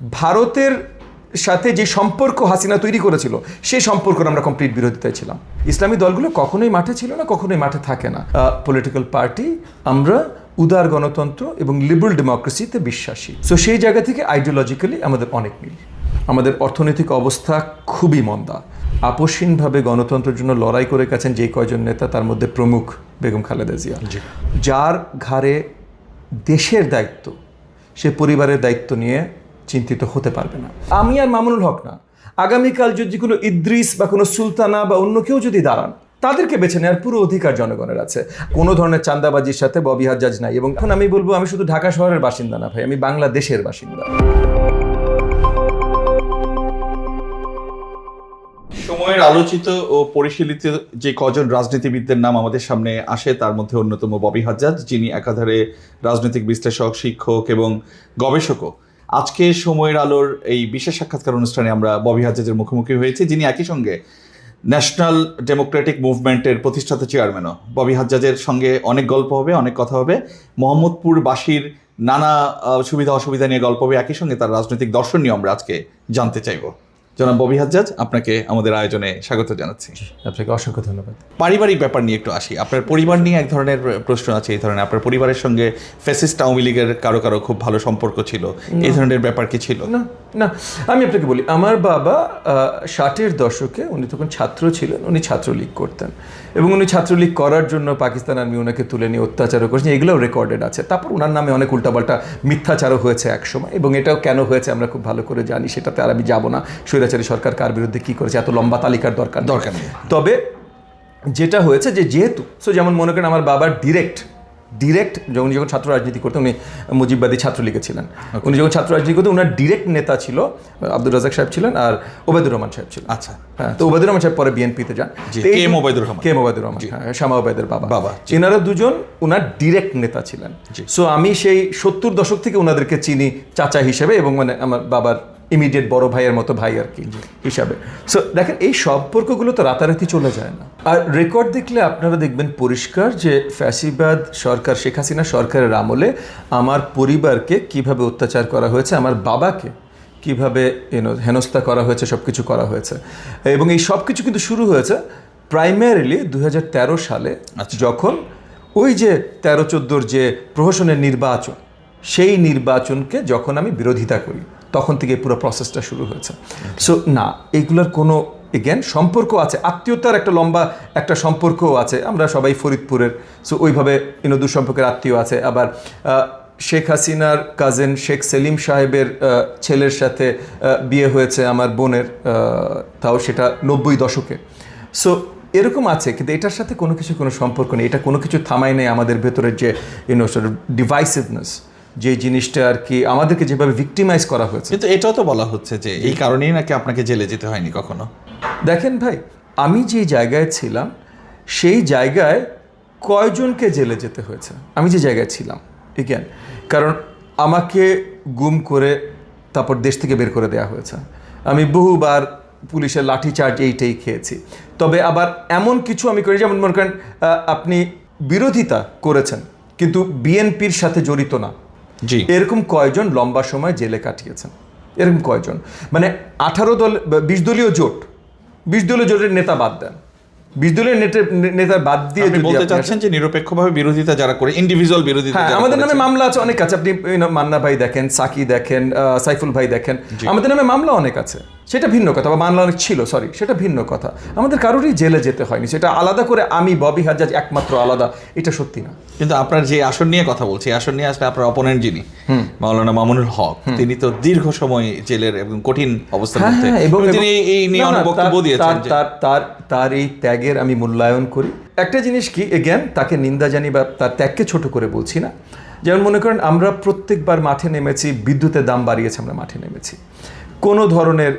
ভারতের সাথে যে সম্পর্ক হাসিনা তৈরি করেছিল সেই সম্পর্কের আমরা কমপ্লিট বিরোধিতায় ছিলাম। ইসলামী দলগুলো কখনোই মাঠে ছিল না, কখনোই মাঠে থাকে না। পলিটিক্যাল পার্টি আমরা উদার গণতন্ত্র এবং লিবারেল ডেমোক্রেসিতে বিশ্বাসী। সো সেই জায়গা থেকে আইডিওলজিক্যালি আমাদের অনেক মিল। আমাদের অর্থনৈতিক অবস্থা খুবই মন্দা। আপসহীনভাবে গণতন্ত্রের জন্য লড়াই করে গেছেন যে কয়জন নেতা, তার মধ্যে প্রমুখ বেগম খালেদা জিয়া, যার ঘাড়ে দেশের দায়িত্ব, সে পরিবারের দায়িত্ব নিয়ে চিন্তিত হতে পারবে না। আমি আর মামুনুল হক না, আগামীকাল যদি কোনো ইদ্রিস বা কোনো সুলতানা বা অন্য কেউ যদি দাঁড়ান, তাদেরকে বেছে নেওয়ার পুরো অধিকার জনগণের আছে। কোনো ধরনের চাঁদাবাজির সাথে ববি হাজ্জাজ নাই। এবং এখন আমি বলবো, আমি শুধু ঢাকা শহরের বাসিন্দা না ভাই, আমি বাংলাদেশের বাসিন্দা। সময়ের আলোচিত ও পরিশীলিত যে কজন রাজনীতিবিদদের নাম আমাদের সামনে আসে, তার মধ্যে অন্যতম ববি হাজ্জাজ, যিনি একাধারে রাজনৈতিক বিশ্লেষক, শিক্ষক এবং গবেষকও। আজকে সময়ের আলোর এই বিশেষ সাক্ষাৎকার অনুষ্ঠানে আমরা ববি হাজ্জাজের মুখোমুখি হয়েছি, যিনি একই সঙ্গে ন্যাশনাল ডেমোক্রেটিক মুভমেন্টের প্রতিষ্ঠাতা চেয়ারম্যানও। ববি হাজ্জাজের সঙ্গে অনেক গল্প হবে, অনেক কথা হবে। মোহাম্মদপুরবাসীর নানা সুবিধা অসুবিধা নিয়ে গল্প হবে, একই সঙ্গে তার রাজনৈতিক দর্শন নিয়ে আমরা আজকে জানতে চাইব। জনাব ববি হাজ্জাজ, আপনাকে আমাদের আয়োজনে স্বাগত জানাচ্ছি। আপনাকে অসংখ্য ধন্যবাদ। পারিবারিক ব্যাপার নিয়ে একটু আসি। আপনার পরিবার নিয়ে এক ধরনের প্রশ্ন আছে। এই ধরনের আপনার পরিবারের সঙ্গে ফ্যাসিস্ট আওয়ামী লীগের কারো কারো খুব ভালো সম্পর্ক ছিল, এই ধরনের ব্যাপার কি ছিল? না না, আমি আপনাকে বলি, আমার বাবা 60-এর দশকে, উনি তখন ছাত্র ছিলেন, উনি ছাত্রলীগ করতেন এবং উনি ছাত্রলীগ করার জন্য পাকিস্তান আর্মি ওনাকে তুলে নিয়ে অত্যাচারও করেছেন, এগুলোও রেকর্ডেড আছে। তারপর ওনার নামে অনেক উল্টাপাল্টা মিথ্যাচারও হয়েছে একসময়, এবং এটাও কেন হয়েছে আমরা খুব ভালো করে জানি, সেটাতে আর আমি যাবো না। স্বৈরাচারী সরকার কার বিরুদ্ধে কী করেছে এত লম্বা তালিকার দরকার নেই। তবে যেটা হয়েছে যে যেহেতু যেমন মনে করেন আমার বাবার ডিরেক্ট উনি যখন ছাত্র রাজনীতি করতেন, উনি মুজিববাদী ছাত্রলীগে ছিলেন। উনি যখন ছাত্র রাজনীতি করতেন, ওনার ডিরেক্ট নেতা ছিল আব্দুর রাজাক সাহেব ছিলেন আর ওবায়দুর রহমান সাহেব ছিলেন। আচ্ছা, হ্যাঁ, তো ওবায়দুর রহমান সাহেব পরে বিএনপিতে যান। কে এম ওবায়দুর রহমান, হ্যাঁ, শামা ওবায়দের বাবা। এনারা দুজন ওনার ডিরেক্ট নেতা ছিলেন। সো আমি সেই 70 দশক থেকে ওনাদেরকে চিনি চাচা হিসেবে, এবং মানে আমার বাবার ইমিডিয়েট বড় ভাইয়ের মতো ভাই আর কি হিসাবে। সো দেখেন, এই সম্পর্কগুলো তো রাতারাতি চলে যায় না। আর রেকর্ড দেখলে আপনারা দেখবেন পরিষ্কার যে ফ্যাসিবাদ সরকার, শেখ হাসিনা সরকারের আমলে আমার পরিবারকে কিভাবে অত্যাচার করা হয়েছে, আমার বাবাকে কিভাবে হেনস্থা করা হয়েছে, সব কিছু করা হয়েছে। এবং এই সব কিছু কিন্তু শুরু হয়েছে প্রাইমারিলি 2013 সালে, যখন ওই যে 13-14 যে প্রহসনের নির্বাচন, সেই নির্বাচনকে যখন আমি বিরোধিতা করি, তখন থেকে পুরো প্রসেসটা শুরু হয়েছে। সো না, এইগুলোর কোনো এগেন সম্পর্ক আছে, আত্মীয়তার একটা লম্বা একটা সম্পর্কও আছে। আমরা সবাই ফরিদপুরের, সো ওইভাবে দূর সম্পর্কের আত্মীয় আছে। আবার শেখ হাসিনার কাজিন শেখ সেলিম সাহেবের ছেলের সাথে বিয়ে হয়েছে আমার বোনের, তাও সেটা 90 দশকে। সো এরকম আছে, কিন্তু এটার সাথে কোনো সম্পর্ক নেই। এটা কোনো কিছু থামায় নেই আমাদের ভেতরের যে ডিভাইসিভনেস, যে জিনিসটা আর কি আমাদেরকে যেভাবে ভিক্টিমাইজ করা হয়েছে। কিন্তু এটাও তো বলা হচ্ছে যে এই কারণেই নাকি আপনাকে জেলে যেতে হয়নি কখনো। দেখেন ভাই, আমি যে জায়গায় ছিলাম সেই জায়গায় কয়জনকে জেলে যেতে হয়েছে? আমি যে জায়গায় ছিলাম এগেন, কারণ আমাকে গুম করে তারপর দেশ থেকে বের করে দেওয়া হয়েছে। আমি বহুবার পুলিশের লাঠিচার্জ এইটাই খেয়েছি। তবে আবার এমন কিছু আমি করি, যেমন মনে করেন আপনি বিরোধিতা করেছেন কিন্তু বিএনপির সাথে জড়িত না, এরকম কয়জন লম্বা সময় জেলে কাটিয়েছেন? এরকম কয়জন? মানে 18 দল 20 দলীয় জোট, 20 দলীয় জোটের নেতা বাদ দেন, 20 দলীয় নেতা বাদ দিয়ে আপনি বলতে চাচ্ছেন যে নিরপেক্ষভাবে বিরোধিতা যারা করে, ইন্ডিভিজুয়াল বিরোধিতা। হ্যাঁ, আমাদের নামে মামলা আছে, অনেক আছে। আপনি মান্না ভাই দেখেন, সাকি দেখেন, সাইফুল ভাই দেখেন, আমাদের নামে মামলা অনেক আছে, সেটা ভিন্ন কথা। বা মামলা অনেক ছিল, সরি, সেটা ভিন্ন কথা। আমাদের কারোরই জেলে যেতে হয়নি, সেটা আলাদা করে আমি ববি হাজ্জাজ একমাত্র আলাদা, এটা সত্যি না। কিন্তু আপনার যে আসন নিয়ে কথা বলছি, আসন নিয়ে আসলে আপনার অপোনেন্ট যিনি মাওলানা মামুনুল হক, তিনি তো দীর্ঘ সময় জেলের এবং কঠিন অবস্থার মধ্যে, এবং তিনি এই নিয়ে অনেক বক্তব্য দিয়েছেন। তার এই ত্যাগের আমি মূল্যায়ন করি। একটা জিনিস কি, এগেন তাকে নিন্দা জানি বা তার ত্যাগকে ছোট করে বলছি না। যেমন মনে করেন আমরা প্রত্যেকবার মাঠে নেমেছি, বিদ্যুতের দাম বাড়িয়েছে, আমরা মাঠে নেমেছি। কোনো ধরনের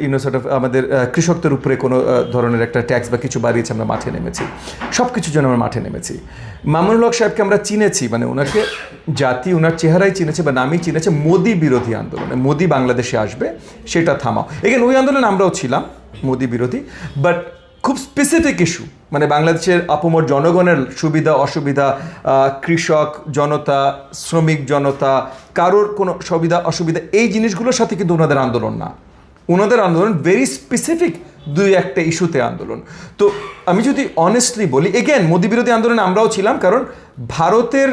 আমাদের কৃষকদের উপরে কোনো ধরনের একটা ট্যাক্স বা কিছু বাড়িয়েছে, আমরা মাঠে নেমেছি। সব কিছুর জন্য আমরা মাঠে নেমেছি। মামুনুল হক সাহেবকে আমরা চিনেছি, মানে ওনাকে জাতি ওনার চেহারাই চিনেছে বা নামই চিনেছে মোদি বিরোধী আন্দোলনে। মোদি বাংলাদেশে আসবে, সেটা থামাও। এগেন ওই আন্দোলনে আমরাও ছিলাম মোদি বিরোধী, বাট খুব স্পেসিফিক ইস্যু, মানে বাংলাদেশের আপামর জনগণের সুবিধা অসুবিধা, কৃষক জনতা, শ্রমিক জনতা, কারোর কোনো সুবিধা অসুবিধা, এই জিনিসগুলোর সাথে কিন্তু ওনাদের আন্দোলন না। ওনাদের আন্দোলন ভেরি স্পেসিফিক দুই একটা ইস্যুতে আন্দোলন। তো আমি যদি অনেস্টলি বলি, এগেন মোদি বিরোধী আন্দোলনে আমরাও ছিলাম, কারণ ভারতের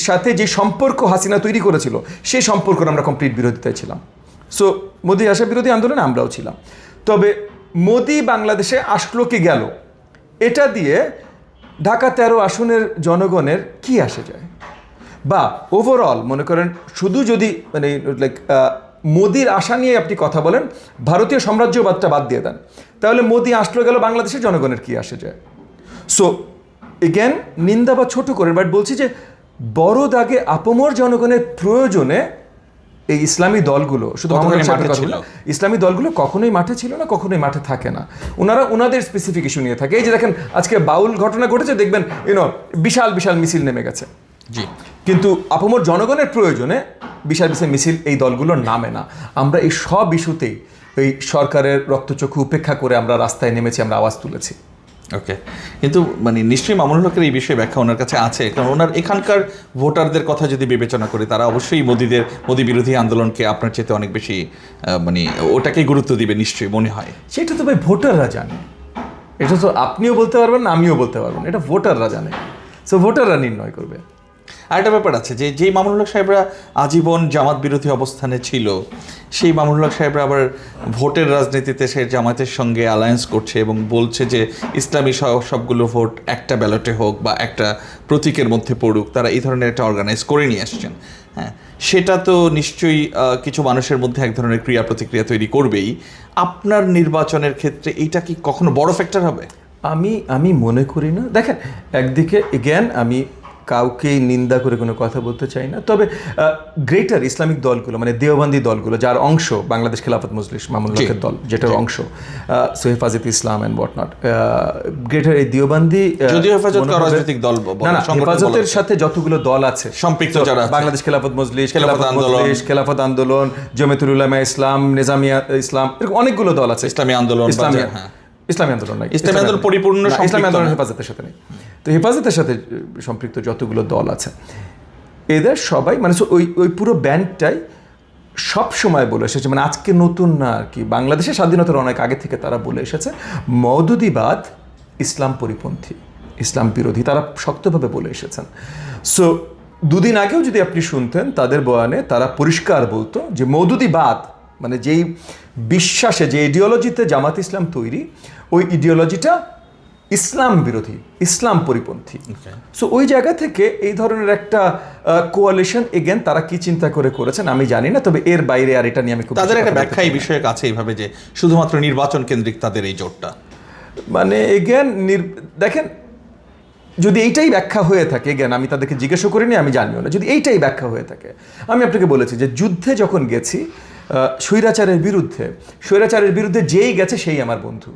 সাথে যে সম্পর্ক হাসিনা তৈরি করেছিল সেই সম্পর্কের আমরা কমপ্লিট বিরোধিতায় ছিলাম। সো মোদি আসা বিরোধী আন্দোলনে আমরাও ছিলাম। তবে মোদি বাংলাদেশে আসলো কি গেল, এটা দিয়ে ঢাকা 13 আসনের জনগণের কি আসে যায়? বা ওভারঅল মনে করেন শুধু যদি মানে লাইক মোদির আশা নিয়ে আপনি কথা বলেন, ভারতীয় সাম্রাজ্যবাদটা বাদ দিয়ে দেন, তাহলে মোদি আসলো গেল বাংলাদেশের জনগণের কি আসে যায়? সো এগেন নিন্দা বা ছোট করে, বাট বলছি যে বড় দাগে আপামর জনগণের প্রয়োজনে এই ইসলামী দলগুলো, শুধু ইসলামী দলগুলো কখনোই মাঠে ছিল না, কখনোই মাঠে থাকে না। ওনারা ওনাদের স্পেসিফিক ইস্যু নিয়ে থাকে। এই যে দেখেন আজকে বাউল ঘটনা ঘটেছে, দেখবেন বিশাল বিশাল মিছিল নেমে গেছে, জি, কিন্তু আপামর জনগণের প্রয়োজনে বিশাল বিশাল মিছিল এই দলগুলোর নামে না। আমরা এই সব ইস্যুতেই এই সরকারের রক্তচক্ষু উপেক্ষা করে আমরা রাস্তায় নেমেছি, আমরা আওয়াজ তুলেছি। ওকে, কিন্তু মানে নিশ্চয়ই মামুনুল হকের এই বিষয়ে ব্যাখ্যা ওনার কাছে আছে, কারণ ওনার এখানকার ভোটারদের কথা যদি বিবেচনা করি, তারা অবশ্যই মোদি বিরোধী আন্দোলনকে আপনার চেয়ে অনেক বেশি মানে ওটাকেই গুরুত্ব দিবে নিশ্চয়ই মনে হয়। সেটা তো ভাই ভোটাররা জানে, এটা তো আপনিও বলতে পারবেন না, আমিও বলতে পারবো না, এটা ভোটাররা জানে। সো ভোটাররা নির্ণয় করবে। আর একটা ব্যাপার আছে যে যেই মামুনুল হক সাহেবরা আজীবন জামাত বিরোধী অবস্থানে ছিল, সেই মামুনুল হক সাহেবরা আবার ভোটের রাজনীতিতে সে জামাতের সঙ্গে অ্যালায়েন্স করছে এবং বলছে যে ইসলামী সবগুলো ভোট একটা ব্যালটে হোক বা একটা প্রতীকের মধ্যে পড়ুক, তারা এই ধরনের একটা অর্গানাইজ করে নিয়ে আসছেন। হ্যাঁ, সেটা তো নিশ্চয়ই কিছু মানুষের মধ্যে এক ধরনের ক্রিয়া প্রতিক্রিয়া তৈরি করবেই। আপনার নির্বাচনের ক্ষেত্রে এইটা কি কখনো বড় ফ্যাক্টর হবে? আমি মনে করি না। দেখেন, একদিকে এগেন আমি কাউকেই নিন্দা করে কোনো কথা বলতে চাই না, তবে গ্রেটার ইসলামিক দলগুলো, মানে দেওবন্দি দলগুলো, যার অংশ বাংলাদেশ খেলাফত মজলিস, মামুনুল হকের দল যেটার অংশ, হেফাজত ইসলাম অ্যান্ড হোয়াট নট, গ্রেটার এই দেওবন্দি, যদিও হেফাজত রাজনৈতিক দল না, হেফাজতের সাথে যতগুলো দল আছে সম্পৃক্ত, যারা বাংলাদেশ খেলাফত মজলিস, খেলাফত আন্দোলন, জমিয়তুল উলামা ইসলাম, নিজামিয়া ইসলাম, এরকম অনেকগুলো দল আছে। ইসলামী আন্দোলন, ইসলামী আন্দোলন নাই, ইসলামী আন্দোলন পরিপূর্ণ ইসলামী আন্দোলন হেফাজতের সাথে নেই। তো হেফাজতের সাথে সম্পৃক্ত যতগুলো দল আছে, এদের সবাই মানে ওই পুরো ব্যান্ডটাই সব সময় বলে এসেছে, মানে আজকে নতুন না আর কি, বাংলাদেশের স্বাধীনতার অনেক আগে থেকে তারা বলে এসেছে মওদুদিবাদ ইসলাম পরিপন্থী, ইসলাম বিরোধী, তারা শক্তভাবে বলে এসেছেন। সো দুদিন আগেও যদি আপনি শুনতেন তাদের বয়ানে, তারা পরিষ্কার বলতো যে মওদুদিবাদ মানে যেই বিশ্বাসে, যে ইডিওলজিতে জামাত ইসলাম তৈরি, ওই ইডিওলজিটা ইসলাম বিরোধী, ইসলাম পরিপন্থী। সো ওই জায়গা থেকে এই ধরনের একটা কোয়ালিশন এগেন তারা কি চিন্তা করে করেছেন আমি জানি না, তবে এর বাইরে আর এটা নিয়ে আমি খুব তাদের একটা ব্যাখ্যা এই বিষয়ে কাছে এইভাবে যে শুধুমাত্র নির্বাচন কেন্দ্রিক তাদের এই জোটটা, মানে এগেন দেখেন, যদি এইটাই ব্যাখ্যা হয়ে থাকে, এগেন আমি তাদেরকে জিজ্ঞাসা করিনি, আমি জানিও না, যদি এইটাই ব্যাখ্যা হয়ে থাকে, আমি আপনাকে বলেছি যে যুদ্ধে যখন গেছি স্বৈরাচারের বিরুদ্ধে যেই গেছে সেই আমার বন্ধু।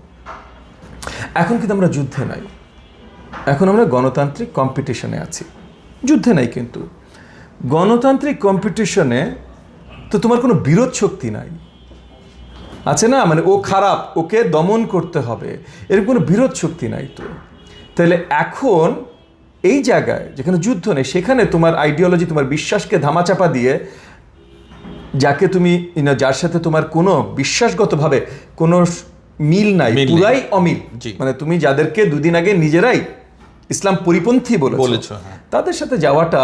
এখন কিন্তু আমরা যুদ্ধে নাই, এখন আমরা গণতান্ত্রিক কম্পিটিশনে আছি, যুদ্ধে নাই। কিন্তু গণতান্ত্রিক কম্পিটিশনে তো তোমার কোনো বিরোধ শক্তি নাই, আছে না, মানে ও খারাপ, ওকে দমন করতে হবে, এরকম কোনো বিরোধ শক্তি নাই। তো তাহলে এখন এই জায়গায় যেখানে যুদ্ধ নেই, সেখানে তোমার আইডিওলজি, তোমার বিশ্বাসকে ধামাচাপা দিয়ে, যাকে তুমি যার সাথে তোমার কোনো বিশ্বাসগতভাবে কোনো মিল নাই, পুরাই অমিল, মানে তুমি যাদেরকে দুদিন আগে নিজেরাই ইসলাম পরিপন্থী বলেছো, তাদের সাথে যাওয়াটা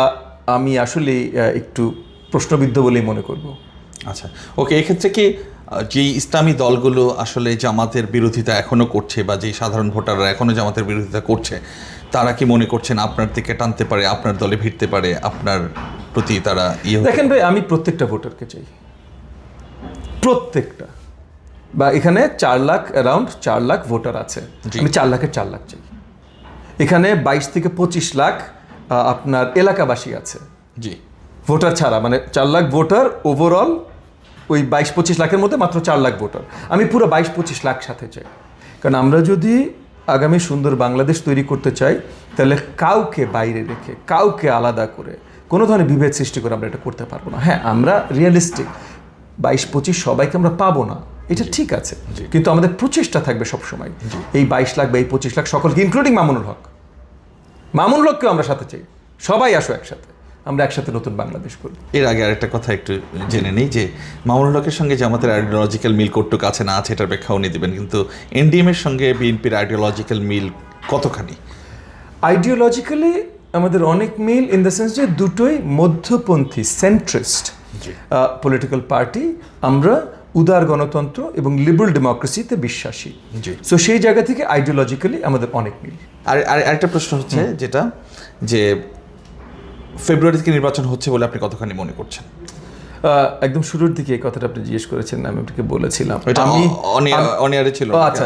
আমি আসলে একটু প্রশ্নবিদ্ধ বলেই মনে করব। আচ্ছা, ওকে, এক্ষেত্রে কি যেই ইসলামী দলগুলো আসলে জামাতের বিরোধিতা এখনো করছে, বা যেই সাধারণ ভোটাররা এখনো জামাতের বিরোধিতা করছে, তারা কি মনে করছেন আপনার দিকে টানতে পারে, আপনার দলে ভিড়তে পারে, আপনার প্রতি তারা দেখেন ভাই, আমি প্রত্যেকটা ভোটারকে চাই, প্রত্যেকটা, বা এখানে 4 লাখ, অ্যারাউন্ড 4 লাখ ভোটার আছে, আমি 4 লাখের 4 লাখ চাই। এখানে 22 থেকে 25 লাখ আপনার এলাকাবাসী আছে, জি, ভোটার ছাড়া, মানে 4 লাখ ভোটার ওভারঅল, ওই 22-25 লাখের মধ্যে মাত্র 4 লাখ ভোটার, আমি পুরো 22-25 লাখ সাথে চাই। কারণ আমরা যদি আগামী সুন্দর বাংলাদেশ তৈরি করতে চাই, তাহলে কাউকে বাইরে রেখে, কাউকে আলাদা করে, কোনো ধরনের বিভেদ সৃষ্টি করে আমরা এটা করতে পারবো না। হ্যাঁ, আমরা রিয়েলিস্টিক, 22-25 সবাইকে আমরা পাবো না, এটা ঠিক আছে, কিন্তু আমাদের প্রচেষ্টা থাকবে সবসময় এই 22 লাখ বা এই 25 লাখ সকলকে, ইনক্লুডিং মামুনুল হককেও আমরা সাথে চাই, সবাই আসো একসাথে, আমরা একসাথে নতুন বাংলাদেশ করব। এর আগে আরেকটা কথা একটু জেনে নিই যে মামুনুল হকের সঙ্গে জামাতের আইডিওলজিক্যাল মিল কতটুকু আছে না আছে এটার ব্যাখ্যা উনি দেবেন, কিন্তু এনডিএম এর সঙ্গে বিএনপির আইডিওলজিক্যাল মিল কতখানি? আইডিওলজিক্যালি আমাদের অনেক মিল, ইন দ্য সেন্স যে দুটোই মধ্যপন্থী সেন্ট্রিস্ট পলিটিক্যাল পার্টি, আমরা উদার গণতন্ত্র এবং লিবারেল ডেমোক্রেসিতে বিশ্বাসী, সো সেই জায়গা থেকে আইডিওলজিক্যালি আমাদের অনেক মিল। আর আরেকটা প্রশ্ন হচ্ছে যেটা যে ফেব্রুয়ারি থেকে নির্বাচন হচ্ছে বলে আপনি কতখানি মনে করছেন? একদম শুরুর দিকে এই কথাটা আপনি জিজ্ঞেস করেছেন, আমি আপনাকে বলেছিলাম অনিয়ারে ছিল। আচ্ছা,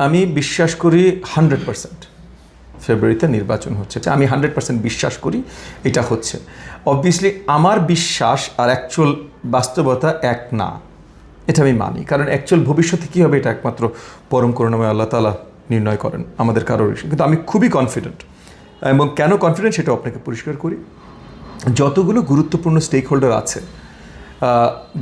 আমি বিশ্বাস করি 100% ফেব্রুয়ারিতে নির্বাচন হচ্ছে, আমি 100% বিশ্বাস করি এটা হচ্ছে। অবভিয়াসলি আমার বিশ্বাস আর অ্যাকচুয়াল বাস্তবতা এক না, এটা আমি মানি, কারণ অ্যাকচুয়াল ভবিষ্যতে কী হবে এটা একমাত্র পরম করুণাময় আল্লাহ তাআলা নির্ণয় করেন, আমাদের কারোর। কিন্তু আমি খুবই কনফিডেন্ট, এবং কেন কনফিডেন্ট সেটা আপনাকে পরিষ্কার করি। যতগুলো গুরুত্বপূর্ণ স্টেক হোল্ডার আছে,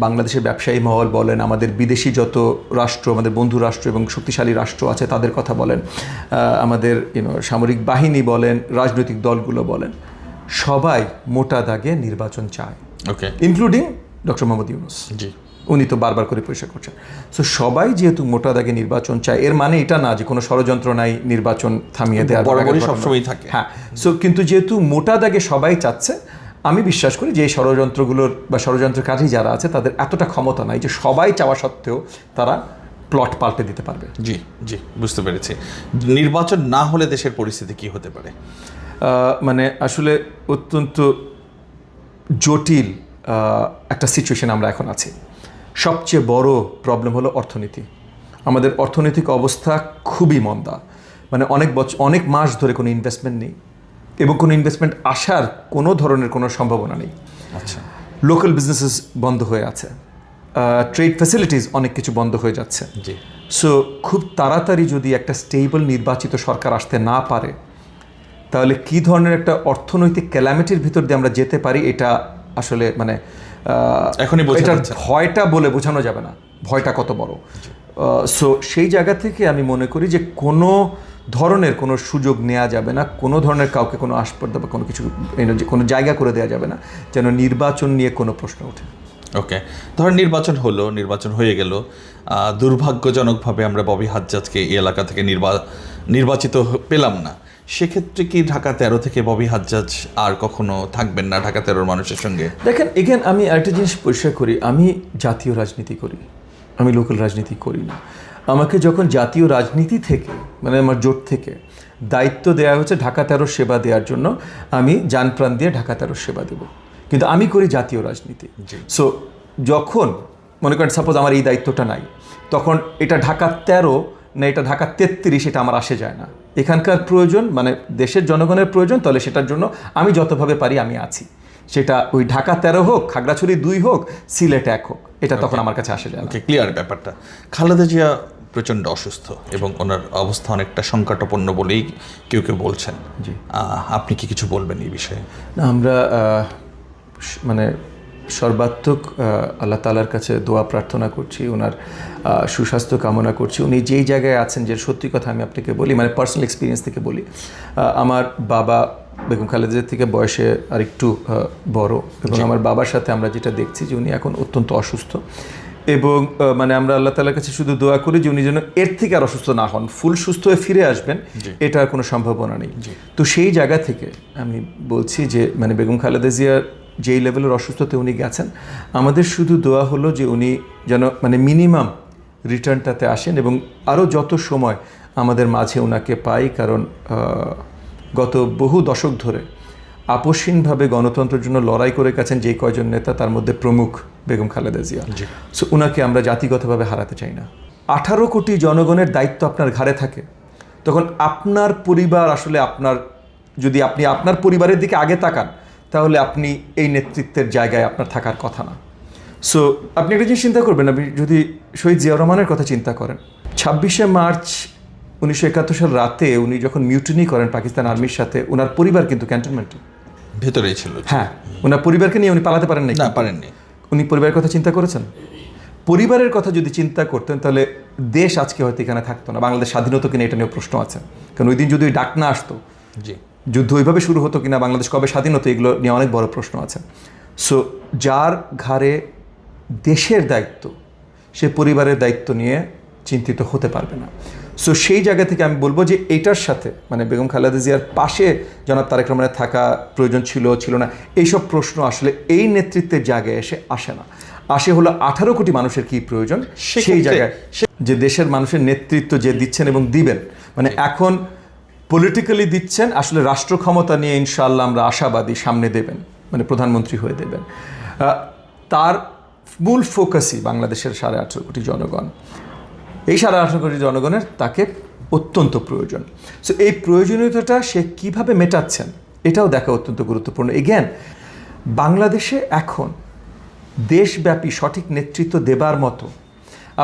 বাংলাদেশের ব্যবসায়ী মহল বলেন, আমাদের বিদেশি যত রাষ্ট্র, আমাদের বন্ধু রাষ্ট্র এবং শক্তিশালী রাষ্ট্র আছে তাদের কথা বলেন, আমাদের সামরিক বাহিনী বলেন, রাজনৈতিক দলগুলো বলেন, সবাই মোটা দাগে নির্বাচন চায়, ওকে, ইনক্লুডিং ডক্টর মোহাম্মদ ইউনূস। জি, উনি তো বারবার করে পরিষ্কার করছেন। সো সবাই যেহেতু মোটা দাগে নির্বাচন চায়, এর মানে এটা না যে কোনো ষড়যন্ত্র নাই নির্বাচন থামিয়ে দেওয়ার, বরাবরই সবসময় থাকে। হ্যাঁ, সো কিন্তু যেহেতু মোটা দাগে সবাই চাচ্ছে, আমি বিশ্বাস করি যে এই ষড়যন্ত্রগুলোর বা ষড়যন্ত্রকারী যারা আছে তাদের এতটা ক্ষমতা নাই যে সবাই চাওয়া সত্ত্বেও তারা প্লট পাল্টে দিতে পারবে। জি জি, বুঝতে পেরেছি। নির্বাচন না হলে দেশের পরিস্থিতি কি হতে পারে? মানে আসলে অত্যন্ত জটিল একটা সিচুয়েশন আমরা এখন আছি। সবচেয়ে বড় প্রবলেম হলো অর্থনীতি। আমাদের অর্থনৈতিক অবস্থা খুবই মন্দা, মানে অনেক মাস ধরে কোনো ইনভেস্টমেন্ট নেই, এবং কোনো ইনভেস্টমেন্ট আসার কোনো ধরনের কোনো সম্ভাবনা নেই। আচ্ছা, লোকাল বিজনেসেস বন্ধ হয়ে আছে, ট্রেড ফ্যাসিলিটিস অনেক কিছু বন্ধ হয়ে যাচ্ছে। জি, সো খুব তাড়াতাড়ি যদি একটা স্টেবল নির্বাচিত সরকার আসতে না পারে, তাহলে কী ধরনের একটা অর্থনৈতিক ক্যালামিটির ভিতর দিয়ে আমরা যেতে পারি, এটা আসলে মানে এখনই এটার ভয়টা বলে বোঝানো যাবে না, ভয়টা কত বড়। সো সেই জায়গা থেকে আমি মনে করি যে কোনো ধরনের কোনো সুযোগ নেওয়া যাবে না, কোনো ধরনের কাউকে কোনো আসপর্দা বা কোনো কিছু কোনো জায়গা করে দেওয়া যাবে না যেন নির্বাচন নিয়ে কোনো প্রশ্ন ওঠে। ওকে, ধরেন নির্বাচন হয়ে গেল, দুর্ভাগ্যজনকভাবে আমরা ববি হাজ্জাজকে এই এলাকা থেকে নির্বাচিত পেলাম না, সেক্ষেত্রে কি ঢাকা 13 থেকে ববি হাজ্জাজ আর কখনো থাকবেন না ঢাকা 13 মানুষের সঙ্গে? দেখেন, এগেন আমি আরেকটা জিনিস পরিষ্কার করি, আমি জাতীয় রাজনীতি করি, আমি লোকাল রাজনীতি করি না। আমাকে যখন জাতীয় রাজনীতি থেকে, মানে আমার জোট থেকে দায়িত্ব দেওয়া হচ্ছে ঢাকা 13 সেবা দেওয়ার জন্য, আমি জান প্রাণ দিয়ে ঢাকা 13 সেবা দেব, কিন্তু আমি করি জাতীয় রাজনীতি। সো যখন মনে করেন সাপোজ আমার এই দায়িত্বটা নাই, তখন এটা ঢাকা 13 না এটা ঢাকা 33 এটা আমার আসে যায় না। এখানকার প্রয়োজন, মানে দেশের জনগণের প্রয়োজন, তাহলে সেটার জন্য আমি যতভাবে পারি আমি আছি, সেটা ওই ঢাকা 13 হোক, খাগড়াছড়ি 2 হোক, সিলেট 1 হোক, এটা তখন আমার কাছে আসে যায় না। ক্লিয়ার ব্যাপারটা। খালেদা জিয়া প্রচণ্ড অসুস্থ এবং ওনার অবস্থা অনেকটা সংকটাপন্ন বলেই কেউ কেউ বলছেন। জি, আপনি কি কিছু বলবেন এই বিষয়ে? না, আমরা মানে সর্বাত্মক আল্লাহ তাআলার কাছে দোয়া প্রার্থনা করছি, ওনার সুস্বাস্থ্য কামনা করছি। উনি যেই জায়গায় আছেন, যে সত্যি কথা আমি আপনাকে বলি, মানে পার্সোনাল এক্সপিরিয়েন্স থেকে বলি, আমার বাবা বেগম খালেদা জিয়ার থেকে বয়সে আর একটু বড়, এবং আমার বাবার সাথে আমরা যেটা দেখছি যে উনি এখন অত্যন্ত অসুস্থ, এবং মানে আমরা আল্লাহ তাআলার কাছে শুধু দোয়া করি যে উনি যেন এর থেকে আর অসুস্থ না হন, ফুল সুস্থ হয়ে ফিরে আসবেন, এটার কোনো সম্ভাবনা নেই। তো সেই জায়গা থেকে আমি বলছি যে মানে বেগম খালেদা জিয়ার যেই লেভেলের অসুস্থতে উনি গেছেন, আমাদের শুধু দোয়া হলো যে উনি যেন মানে মিনিমাম রিটার্নটাতে আসেন, এবং আরও যত সময় আমাদের মাঝে ওনাকে পাই, কারণ গত বহু দশক ধরে আপসহীনভাবে গণতন্ত্রের জন্য লড়াই করে গেছেন যেই কয়জন নেতা, তার মধ্যে প্রমুখ বেগম খালেদা জিয়া। সো ওনাকে আমরা জাতিগতভাবে হারাতে চাই না। 18 কোটি জনগণের দায়িত্ব আপনার ঘাড়ে থাকে, তখন আপনার পরিবার আসলে যদি আপনি আপনার পরিবারের দিকে আগে তাকান, তাহলে আপনি এই নেতৃত্বের জায়গায় আপনার থাকার কথা না। সো আপনি একটা জিনিস চিন্তা করবেন, আপনি যদি শহীদ জিয়াউর রহমানের কথা চিন্তা করেন, 26শে মার্চ 1971 সাল রাতে উনি যখন মিউটিনি করেন পাকিস্তান আর্মির সাথে, ওনার পরিবার কিন্তু ক্যান্টনমেন্টে ভেতরেই ছিল। হ্যাঁ, ওনার পরিবারকে নিয়ে উনি পালাতে পারেননি। পারেননি। উনি পরিবারের কথা চিন্তা করেছেন? পরিবারের কথা যদি চিন্তা করতেন তাহলে দেশ আজকে হয়তো এখানে থাকতো না। বাংলাদেশ স্বাধীনতা কিনা এটা নিয়ে প্রশ্ন আছে, কারণ ওই দিন যদি ওই ডাক না আসতো, জি, যুদ্ধ ওইভাবে শুরু হতো কিনা, বাংলাদেশ কবে স্বাধীন হতো, এগুলো নিয়ে অনেক বড় প্রশ্ন আছে। সো যার ঘাড়ে দেশের দায়িত্ব, সে পরিবারের দায়িত্ব নিয়ে চিন্তিত হতে পারবে না। সো সেই জায়গা থেকে আমি বলবো যে এইটার সাথে মানে বেগম খালেদা জিয়ার পাশে জনাব তারেক রহমানের থাকা প্রয়োজন ছিল না, এইসব প্রশ্ন আসলে এই নেতৃত্বের জায়গায় এসে আসে না। আসে হলো 18 কোটি মানুষের কি প্রয়োজন সেই জায়গায়, যে দেশের মানুষের নেতৃত্ব যে দিচ্ছেন এবং দিবেন, মানে এখন পলিটিক্যালি দিচ্ছেন, আসলে রাষ্ট্র ক্ষমতা নিয়ে ইনশাআল্লাহ আমরা আশাবাদী সামনে দেবেন, মানে প্রধানমন্ত্রী হয়ে দেবেন। তার মূল ফোকাসই বাংলাদেশের 18.5 কোটি জনগণ। এই 18.5 কোটি জনগণের তাকে অত্যন্ত প্রয়োজন। সো এই প্রয়োজনীয়তাটা সে কিভাবে মেটাচ্ছেন এটাও দেখা অত্যন্ত গুরুত্বপূর্ণ। এগেন, বাংলাদেশে এখন দেশব্যাপী সঠিক নেতৃত্ব দেবার মতো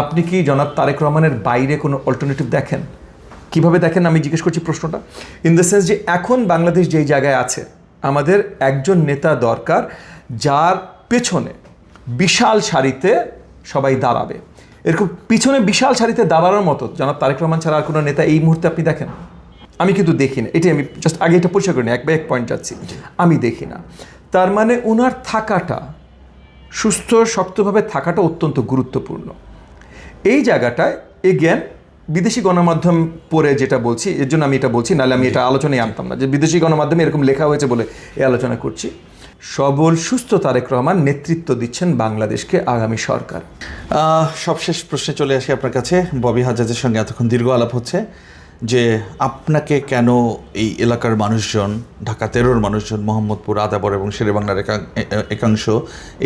আপনি কি জনাব তারেক রহমানের বাইরে কোনো অল্টারনেটিভ দেখেন? কিভাবে দেখেন আমি জিজ্ঞেস করছি প্রশ্নটা, ইন দ্য সেন্স যে এখন বাংলাদেশ যেই জায়গায় আছে, আমাদের একজন নেতা দরকার যার পেছনে বিশাল সারিতে সবাই দাঁড়াবে। এরকম পিছনে বিশাল সারিতে দাঁড়ানোর মতো জনাব তারেক রহমান ছাড়া আর কোনো নেতা এই মুহূর্তে আপনি দেখেন? আমি কিন্তু দেখি না। এটাই আমি জাস্ট আগে এটা পরিষ্কার করি না, এক বাই এক পয়েন্ট যাচ্ছি, আমি দেখি না। তার মানে ওনার থাকাটা, সুস্থ শক্তভাবে থাকাটা অত্যন্ত গুরুত্বপূর্ণ। এই জায়গাটায় এগেন বিদেশি গণমাধ্যম পড়ে যেটা বলছি, এর জন্য আমি এটা বলছি, নাহলে আমি এটা আলোচনায় আনতাম না, যে বিদেশি গণমাধ্যমে এরকম লেখা হয়েছে বলে এই আলোচনা করছি। সবল সুস্থ তারেক রহমান নেতৃত্ব দিচ্ছেন বাংলাদেশকে আগামী সরকার। সবশেষ প্রশ্নে চলে আসি আপনার কাছে। ববি হাজ্জাজের সঙ্গে এতক্ষণ দীর্ঘ আলাপ হচ্ছে যে আপনাকে কেন এই এলাকার মানুষজন, ঢাকা 13-র মানুষজন, মোহাম্মদপুর, আদাবর এবং শেরেবাংলার একাংশ,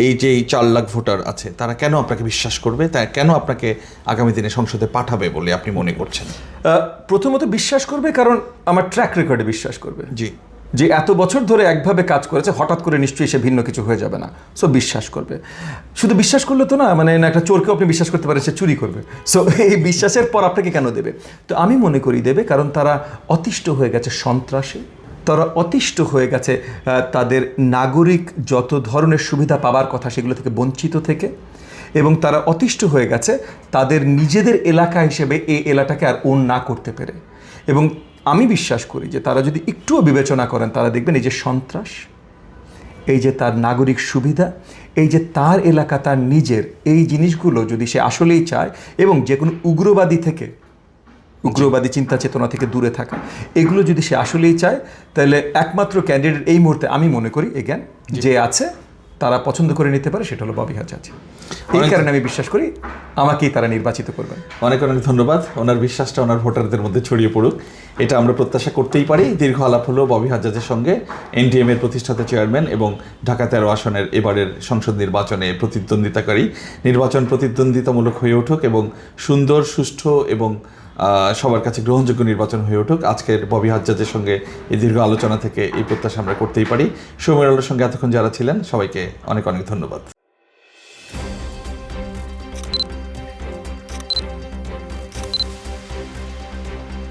এই যে 4 লাখ ভোটার আছে, তারা কেন আপনাকে বিশ্বাস করবে, তাই কেন আপনাকে আগামী দিনে সংসদে পাঠাবে বলে আপনি মনে করছেন? প্রথমত বিশ্বাস করবে কারণ আমার ট্র্যাক রেকর্ডে বিশ্বাস করবে। জি, যে এত বছর ধরে একভাবে কাজ করেছে, হঠাৎ করে নিশ্চয়ই সে ভিন্ন কিছু হয়ে যাবে না। সো বিশ্বাস করবে। শুধু বিশ্বাস করলে তো না, মানে একটা চোরকেও আপনি বিশ্বাস করতে পারেন সে চুরি করবে। সো এই বিশ্বাসের পর আপনাকে কেন দেবে? তো আমি মনে করি দেবে কারণ তারা অতিষ্ঠ হয়ে গেছে সন্ত্রাসে, তারা অতিষ্ঠ হয়ে গেছে তাদের নাগরিক যত ধরনের সুবিধা পাবার কথা সেগুলো থেকে বঞ্চিত থেকে, এবং তারা অতিষ্ঠ হয়ে গেছে তাদের নিজেদের এলাকা হিসেবে এই এলাকাটাকে আর ওন না করতে পেরে। এবং আমি বিশ্বাস করি যে তারা যদি একটুও বিবেচনা করেন, তারা দেখবেন এই যে সন্ত্রাস, এই যে তার নাগরিক সুবিধা, এই যে তার এলাকা তার নিজের, এই জিনিসগুলো যদি সে আসলেই চায়, এবং যে কোনো উগ্রবাদী চিন্তা চেতনা থেকে দূরে থাকা, এগুলো যদি সে আসলেই চায়, তাহলে একমাত্র ক্যান্ডিডেট এই মুহূর্তে আমি মনে করি এগেন যে আছে, তারা পছন্দ করে নিতে পারে, সেটা হলো ববি হাজ্জাজ। এই কারণে আমি বিশ্বাস করি আমাকেই তারা নির্বাচিত করবেন। অনেক অনেক ধন্যবাদ। ওনার বিশ্বাসটা ওনার ভোটারদের মধ্যে ছড়িয়ে পড়ুক, এটা আমরা প্রত্যাশা করতেই পারি। দীর্ঘ আলাপ হলো ববি হাজ্জাজের সঙ্গে, এনডিএম এর প্রতিষ্ঠাতা চেয়ারম্যান এবং ঢাকা 13 আসনের এবারের সংসদ নির্বাচনে প্রতিদ্বন্দ্বিতাকারী। নির্বাচন প্রতিদ্বন্দ্বিতামূলক হয়ে উঠুক এবং সুন্দর, সুষ্ঠু এবং সবার কাছে গ্রহণযোগ্য নির্বাচন হয়ে উঠুক। আজকের ববি হাজ্জাজের সঙ্গে এই দীর্ঘ আলোচনা থেকে এই প্রত্যাশা আমরা করতেই পারি। সময়ের আলোর সঙ্গে এতক্ষণ যারা ছিলেন সবাইকে অনেক অনেক ধন্যবাদ।